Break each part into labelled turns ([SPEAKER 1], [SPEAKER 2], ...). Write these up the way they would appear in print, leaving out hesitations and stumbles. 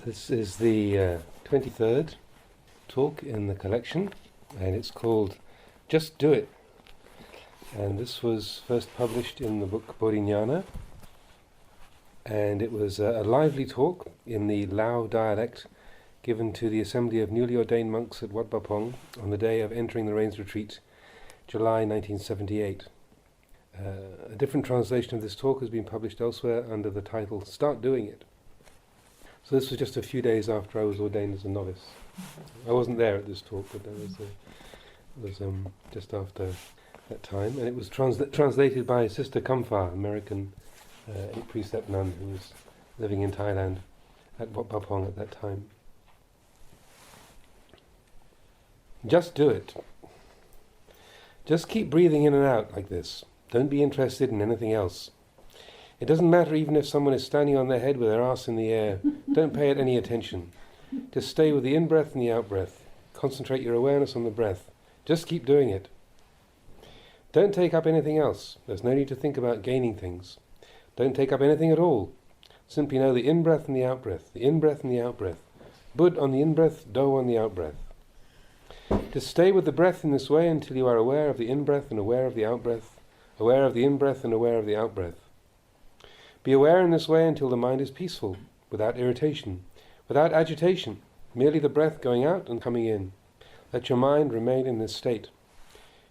[SPEAKER 1] This is the 23rd talk in the collection, and it's called Just Do It. And this was first published in the book Bodhinyana, and it was a lively talk in the Lao dialect given to the assembly of newly ordained monks at Wat Bapong on the day of entering the Rains Retreat, July 1978. A different translation of this talk has been published elsewhere under the title Start Doing It. So this was just a few days after I was ordained as a novice. I wasn't there at this talk, but it was just after that time. And it was translated by Sister Kamphar, American 8-precept nun who was living in Thailand at Wat Bapong at that time. Just do it. Just keep breathing in and out like this. Don't be interested in anything else. It doesn't matter even if someone is standing on their head with their arse in the air. Don't pay it any attention. Just stay with the in-breath and the out-breath. Concentrate your awareness on the breath. Just keep doing it. Don't take up anything else. There's no need to think about gaining things. Don't take up anything at all. Simply know the in-breath and the out-breath, the in-breath and the out-breath. Bud on the in-breath, Do on the out-breath. Just stay with the breath in this way until you are aware of the in-breath and aware of the out-breath, aware of the in-breath and aware of the out-breath. Be aware in this way until the mind is peaceful, without irritation, without agitation, merely the breath going out and coming in. Let your mind remain in this state.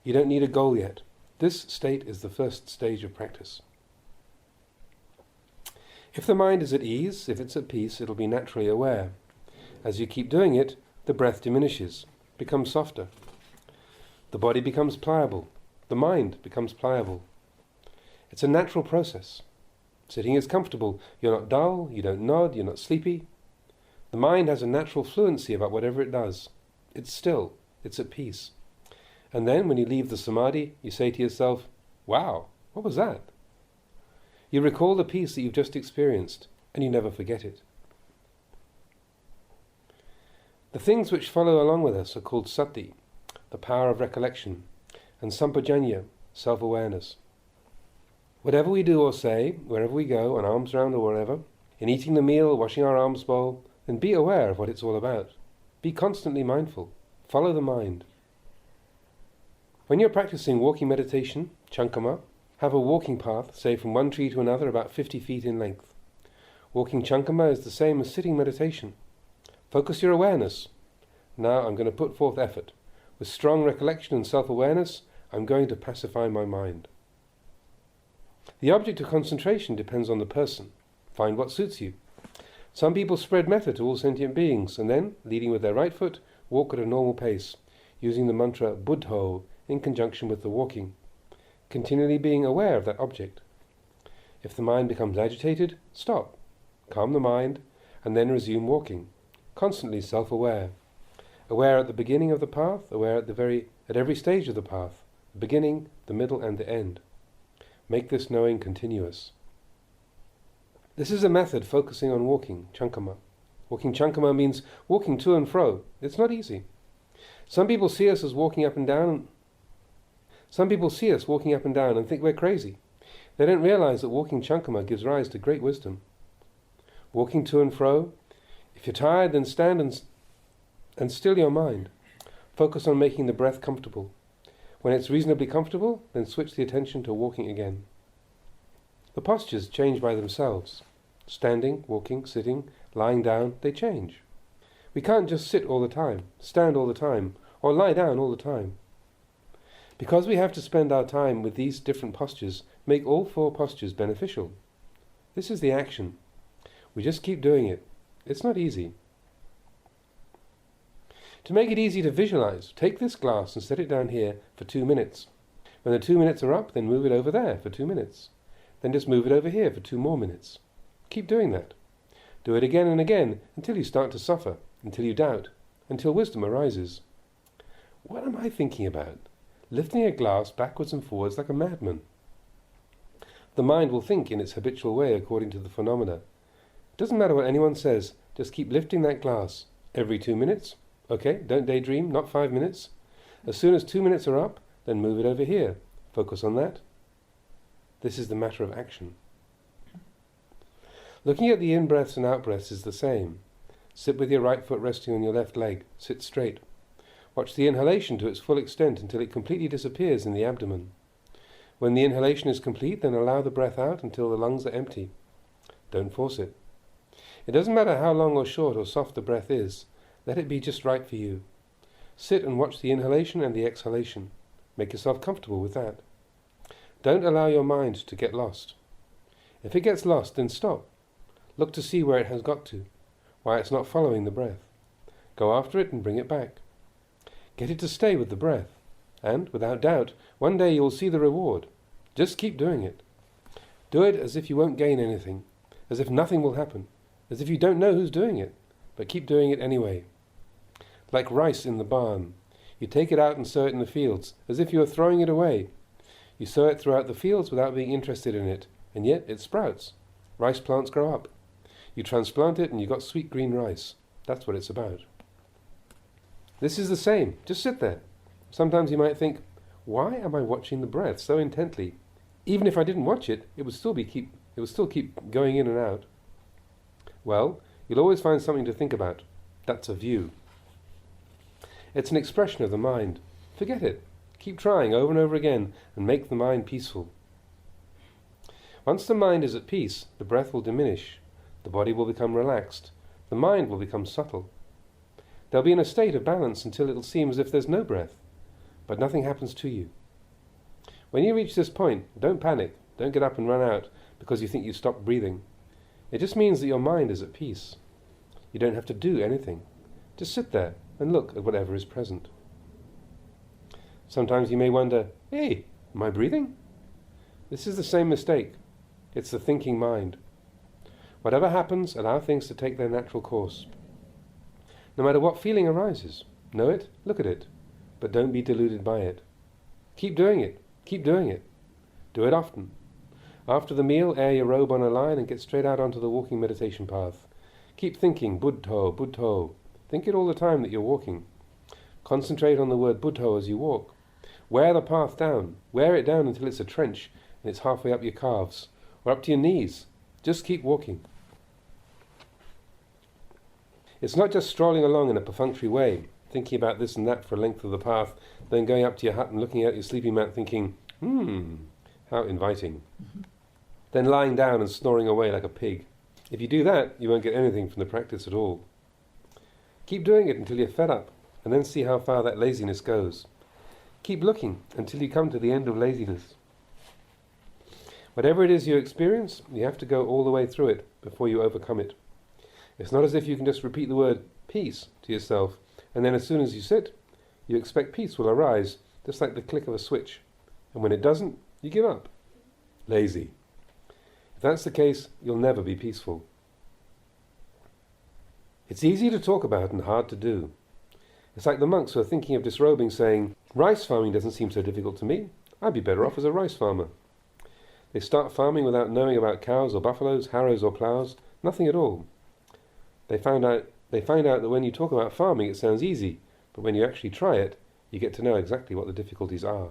[SPEAKER 1] You don't need a goal yet. This state is the first stage of practice. If the mind is at ease, if it's at peace, it'll be naturally aware. As you keep doing it, the breath diminishes, becomes softer. The body becomes pliable. The mind becomes pliable. It's a natural process. Sitting is comfortable. You're not dull, you don't nod, you're not sleepy. The mind has a natural fluency about whatever it does. It's still, it's at peace. And then when you leave the samadhi, you say to yourself, wow, what was that? You recall the peace that you've just experienced, and you never forget it. The things which follow along with us are called sati, the power of recollection, and sampajanya, self-awareness. Whatever we do or say, wherever we go, on alms round or wherever, in eating the meal, washing our alms bowl, then be aware of what it's all about. Be constantly mindful. Follow the mind. When you're practicing walking meditation, chankama, have a walking path, say from one tree to another about 50 feet in length. Walking chankama is the same as sitting meditation. Focus your awareness. Now I'm going to put forth effort. With strong recollection and self-awareness, I'm going to pacify my mind. The object of concentration depends on the person. Find what suits you. Some people spread metta to all sentient beings and then, leading with their right foot, walk at a normal pace, using the mantra Buddho in conjunction with the walking, continually being aware of that object. If the mind becomes agitated, stop, calm the mind, and then resume walking, constantly self-aware. Aware at the beginning of the path, aware at every stage of the path, the beginning, the middle, and the end. Make this knowing continuous. This is a method focusing on walking, chankama. Walking chankama means walking to and fro. It's not easy. Some people see us walking up and down and think we're crazy. They don't realize that walking chankama gives rise to great wisdom. Walking to and fro, if you're tired, then stand and still your mind. Focus on making the breath comfortable. When it's reasonably comfortable, then switch the attention to walking again. The postures change by themselves. Standing, walking, sitting, lying down, they change. We can't just sit all the time, stand all the time, or lie down all the time. Because we have to spend our time with these different postures, make all 4 postures beneficial. This is the action. We just keep doing it. It's not easy. To make it easy to visualize, take this glass and set it down here for 2 minutes. When the 2 minutes are up, then move it over there for 2 minutes. Then just move it over here for 2 more minutes. Keep doing that. Do it again and again until you start to suffer, until you doubt, until wisdom arises. What am I thinking about? Lifting a glass backwards and forwards like a madman. The mind will think in its habitual way according to the phenomena. It doesn't matter what anyone says, just keep lifting that glass. Every 2 minutes. Okay, don't daydream, not 5 minutes. As soon as 2 minutes are up, then move it over here. Focus on that. This is the matter of action. Looking at the in-breaths and out-breaths is the same. Sit with your right foot resting on your left leg. Sit straight. Watch the inhalation to its full extent until it completely disappears in the abdomen. When the inhalation is complete, then allow the breath out until the lungs are empty. Don't force it. It doesn't matter how long or short or soft the breath is. Let it be just right for you. Sit and watch the inhalation and the exhalation. Make yourself comfortable with that. Don't allow your mind to get lost. If it gets lost, then stop. Look to see where it has got to, why it's not following the breath. Go after it and bring it back. Get it to stay with the breath, and, without doubt, one day you will see the reward. Just keep doing it. Do it as if you won't gain anything, as if nothing will happen, as if you don't know who's doing it, but keep doing it anyway. Like rice in the barn. You take it out and sow it in the fields, as if you were throwing it away. You sow it throughout the fields without being interested in it, and yet it sprouts. Rice plants grow up. You transplant it and you got sweet green rice. That's what it's about. This is the same. Just sit there. Sometimes you might think, why am I watching the breath so intently? Even if I didn't watch it, it would still keep going in and out. Well, you'll always find something to think about. That's a view. It's an expression of the mind. Forget it. Keep trying over and over again and make the mind peaceful. Once the mind is at peace, the breath will diminish, the body will become relaxed, the mind will become subtle. They'll be in a state of balance until it'll seem as if there's no breath, but nothing happens to you. When you reach this point, don't panic, don't get up and run out because you think you've stopped breathing. It just means that your mind is at peace. You don't have to do anything. Just sit there and look at whatever is present. Sometimes you may wonder, hey, am I breathing? This is the same mistake. It's the thinking mind. Whatever happens, allow things to take their natural course. No matter what feeling arises, know it, look at it, but don't be deluded by it. Keep doing it. Keep doing it. Do it often. After the meal, air your robe on a line and get straight out onto the walking meditation path. Keep thinking, Buddho, Buddho. Think it all the time that you're walking. Concentrate on the word Buddho as you walk. Wear the path down. Wear it down until it's a trench and it's halfway up your calves, or up to your knees. Just keep walking. It's not just strolling along in a perfunctory way, thinking about this and that for a length of the path, then going up to your hut and looking at your sleeping mat thinking, how inviting. Then lying down and snoring away like a pig. If you do that, you won't get anything from the practice at all. Keep doing it until you're fed up, and then see how far that laziness goes. Keep looking until you come to the end of laziness. Whatever it is you experience, you have to go all the way through it before you overcome it. It's not as if you can just repeat the word peace to yourself, and then as soon as you sit, you expect peace will arise, just like the click of a switch. And when it doesn't, you give up. Lazy. If that's the case, you'll never be peaceful. It's easy to talk about and hard to do. It's like the monks who are thinking of disrobing, saying, rice farming doesn't seem so difficult to me. I'd be better off as a rice farmer. They start farming without knowing about cows or buffaloes, harrows or ploughs, nothing at all. They find out that when you talk about farming it sounds easy, but when you actually try it, you get to know exactly what the difficulties are.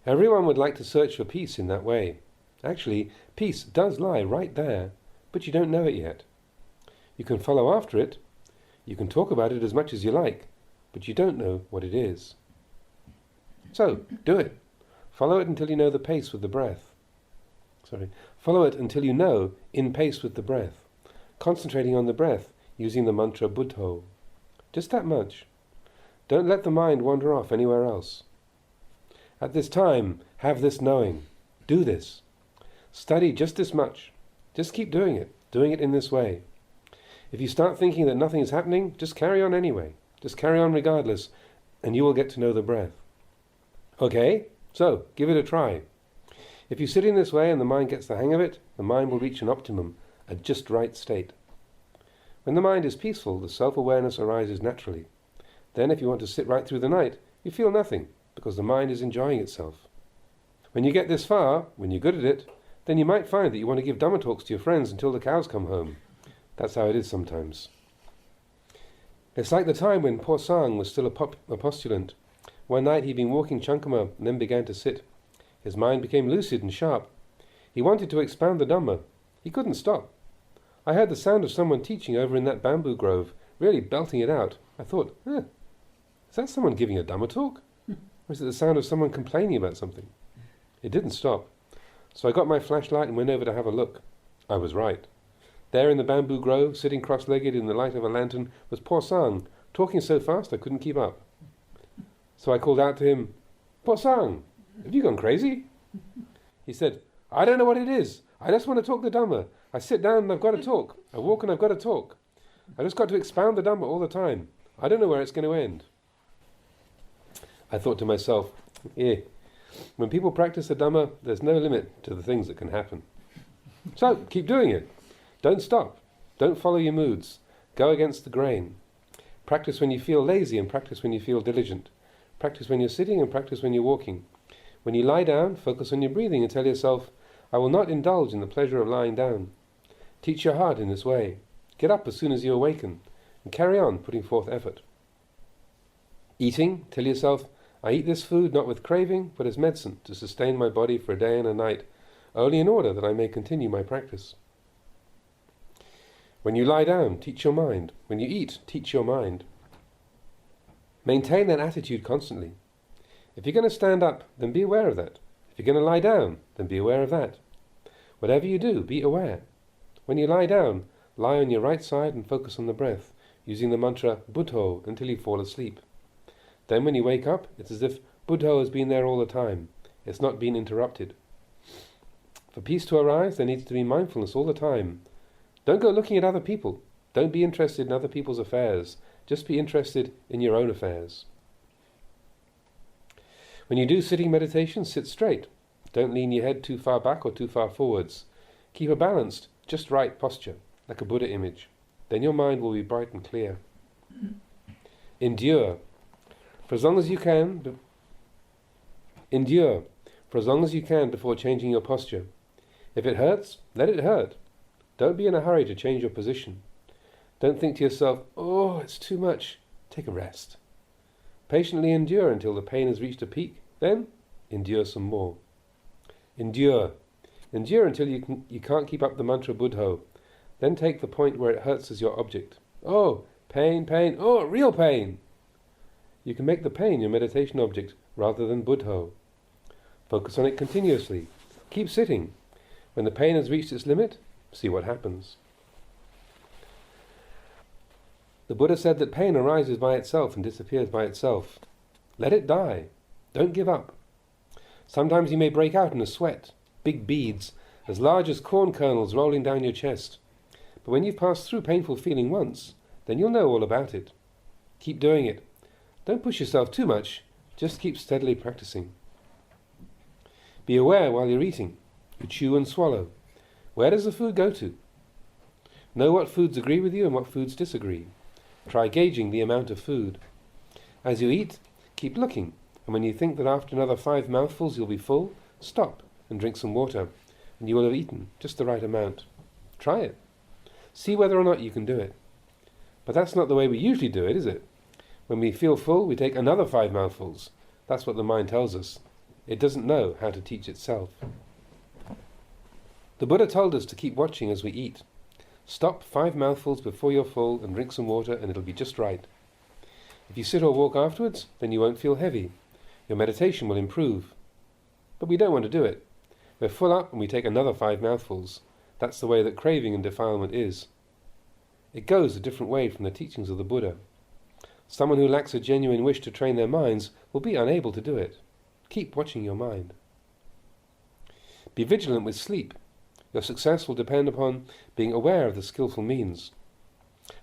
[SPEAKER 1] Everyone would like to search for peace in that way. Actually, peace does lie right there, but you don't know it yet. You can follow after it, you can talk about it as much as you like, but you don't know what it is. So, do it. Follow it until you know the pace with the breath. Follow it until you know in pace with the breath, concentrating on the breath, using the mantra Buddho. Just that much. Don't let the mind wander off anywhere else. At this time, have this knowing. Do this. Study just this much. Just keep doing it in this way. If you start thinking that nothing is happening, just carry on anyway. Just carry on regardless, and you will get to know the breath. Okay, so give it a try. If you sit in this way and the mind gets the hang of it, the mind will reach an optimum, a just right state. When the mind is peaceful, the self-awareness arises naturally. Then if you want to sit right through the night, you feel nothing, because the mind is enjoying itself. When you get this far, when you're good at it, then you might find that you want to give Dhamma talks to your friends until the cows come home. That's how it is sometimes. It's like the time when poor Sang was still a postulant. One night he'd been walking Chankama and then began to sit. His mind became lucid and sharp. He wanted to expound the Dhamma. He couldn't stop. I heard the sound of someone teaching over in that bamboo grove, really belting it out. I thought, is that someone giving a Dhamma talk? Or is it the sound of someone complaining about something? It didn't stop. So I got my flashlight and went over to have a look. I was right. There in the bamboo grove, sitting cross-legged in the light of a lantern, was Po Sang, talking so fast I couldn't keep up. So I called out to him, Po Sang, have you gone crazy? He said, I don't know what it is. I just want to talk the Dhamma. I sit down and I've got to talk. I walk and I've got to talk. I just got to expound the Dhamma all the time. I don't know where it's going to end. I thought to myself, when people practice the Dhamma, there's no limit to the things that can happen. So, keep doing it. Don't stop. Don't follow your moods. Go against the grain. Practice when you feel lazy and practice when you feel diligent. Practice when you're sitting and practice when you're walking. When you lie down, focus on your breathing and tell yourself, I will not indulge in the pleasure of lying down. Teach your heart in this way. Get up as soon as you awaken and carry on putting forth effort. Eating, tell yourself, I eat this food not with craving, but as medicine to sustain my body for a day and a night, only in order that I may continue my practice. When you lie down, teach your mind. When you eat, teach your mind. Maintain that attitude constantly. If you're going to stand up, then be aware of that. If you're going to lie down, then be aware of that. Whatever you do, be aware. When you lie down, lie on your right side and focus on the breath, using the mantra Buddho until you fall asleep. Then when you wake up, it's as if Buddho has been there all the time. It's not been interrupted. For peace to arise, there needs to be mindfulness all the time. Don't go looking at other people. Don't be interested in other people's affairs. Just be interested in your own affairs. When you do sitting meditation, sit straight. Don't lean your head too far back or too far forwards. Keep a balanced, just right posture, like a Buddha image. Then your mind will be bright and clear. Endure. For as long as you can, endure. For as long as you can before changing your posture. If it hurts, let it hurt. Don't be in a hurry to change your position. Don't think to yourself, oh, it's too much. Take a rest. Patiently endure until the pain has reached a peak. Then, endure some more. Endure. Endure until you can't keep up the mantra Buddho. Then take the point where it hurts as your object. Oh, pain, pain. Oh, real pain. You can make the pain your meditation object rather than Buddho. Focus on it continuously. Keep sitting. When the pain has reached its limit, see what happens. The Buddha said that pain arises by itself and disappears by itself. Let it die. Don't give up. Sometimes you may break out in a sweat, big beads, as large as corn kernels rolling down your chest. But when you've passed through painful feeling once, then you'll know all about it. Keep doing it. Don't push yourself too much. Just keep steadily practicing. Be aware while you're eating. You chew and swallow. Where does the food go to? Know what foods agree with you and what foods disagree. Try gauging the amount of food. As you eat, keep looking, and when you think that after another 5 mouthfuls you'll be full, stop and drink some water, and you will have eaten just the right amount. Try it. See whether or not you can do it. But that's not the way we usually do it, is it? When we feel full, we take another 5 mouthfuls. That's what the mind tells us. It doesn't know how to teach itself. The Buddha told us to keep watching as we eat. Stop 5 mouthfuls before you're full and drink some water and it'll be just right. If you sit or walk afterwards, then you won't feel heavy. Your meditation will improve. But we don't want to do it. We're full up and we take another 5 mouthfuls. That's the way that craving and defilement is. It goes a different way from the teachings of the Buddha. Someone who lacks a genuine wish to train their minds will be unable to do it. Keep watching your mind. Be vigilant with sleep. Your success will depend upon being aware of the skillful means.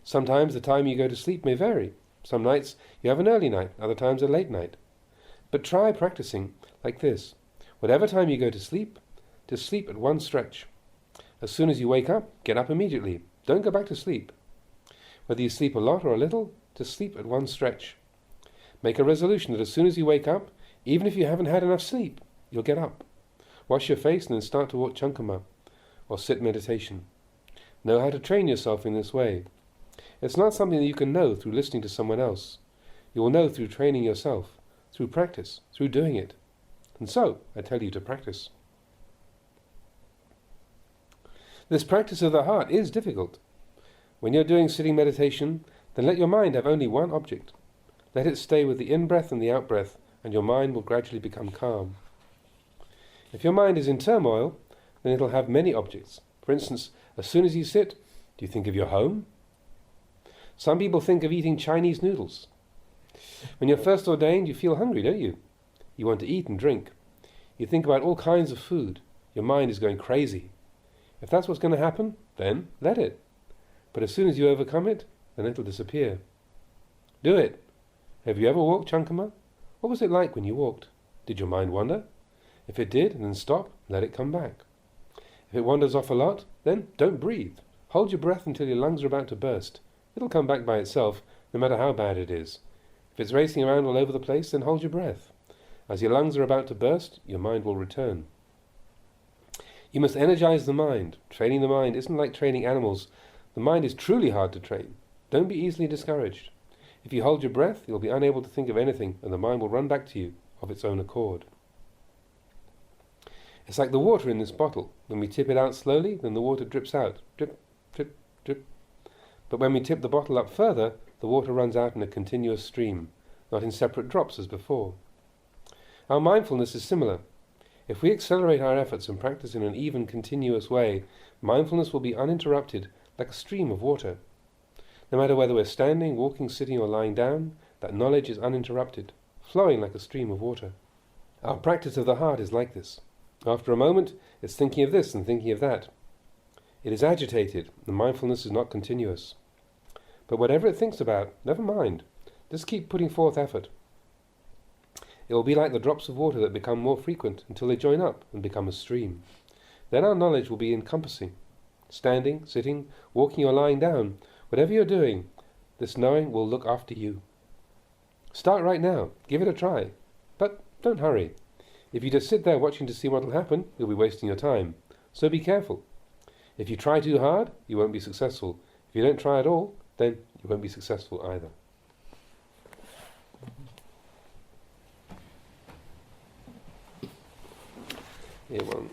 [SPEAKER 1] Sometimes the time you go to sleep may vary. Some nights you have an early night, other times a late night. But try practicing like this. Whatever time you go to sleep, just sleep at one stretch. As soon as you wake up, get up immediately. Don't go back to sleep. Whether you sleep a lot or a little, just sleep at one stretch. Make a resolution that as soon as you wake up, even if you haven't had enough sleep, you'll get up. Wash your face and then start to walk chankama, or sit meditation. Know how to train yourself in this way. It's not something that you can know through listening to someone else. You will know through training yourself, through practice, through doing it. And so, I tell you to practice. This practice of the heart is difficult. When you're doing sitting meditation, then let your mind have only one object. Let it stay with the in-breath and the out-breath, and your mind will gradually become calm. If your mind is in turmoil, then it'll have many objects. For instance, as soon as you sit, do you think of your home? Some people think of eating Chinese noodles. When you're first ordained, you feel hungry, don't you? You want to eat and drink. You think about all kinds of food. Your mind is going crazy. If that's what's going to happen, then let it. But as soon as you overcome it, then it'll disappear. Do it. Have you ever walked, Chankama? What was it like when you walked? Did your mind wander? If it did, then stop, let it come back. If it wanders off a lot, then don't breathe. Hold your breath until your lungs are about to burst. It'll come back by itself, no matter how bad it is. If it's racing around all over the place, then hold your breath. As your lungs are about to burst, your mind will return. You must energize the mind. Training the mind isn't like training animals. The mind is truly hard to train. Don't be easily discouraged. If you hold your breath, you'll be unable to think of anything, and the mind will run back to you of its own accord. It's like the water in this bottle. When we tip it out slowly, then the water drips out. Drip, drip, drip. But when we tip the bottle up further, the water runs out in a continuous stream, not in separate drops as before. Our mindfulness is similar. If we accelerate our efforts and practice in an even, continuous way, mindfulness will be uninterrupted, like a stream of water. No matter whether we're standing, walking, sitting, or lying down, that knowledge is uninterrupted, flowing like a stream of water. Our practice of the heart is like this. After a moment, it's thinking of this and thinking of that. It is agitated, and mindfulness is not continuous. But whatever it thinks about, never mind. Just keep putting forth effort. It will be like the drops of water that become more frequent until they join up and become a stream. Then our knowledge will be encompassing. Standing, sitting, walking or lying down, whatever you're doing, this knowing will look after you. Start right now. Give it a try. But don't hurry. If you just sit there watching to see what will happen, you'll be wasting your time. So be careful. If you try too hard, you won't be successful. If you don't try at all, then you won't be successful either. Here one.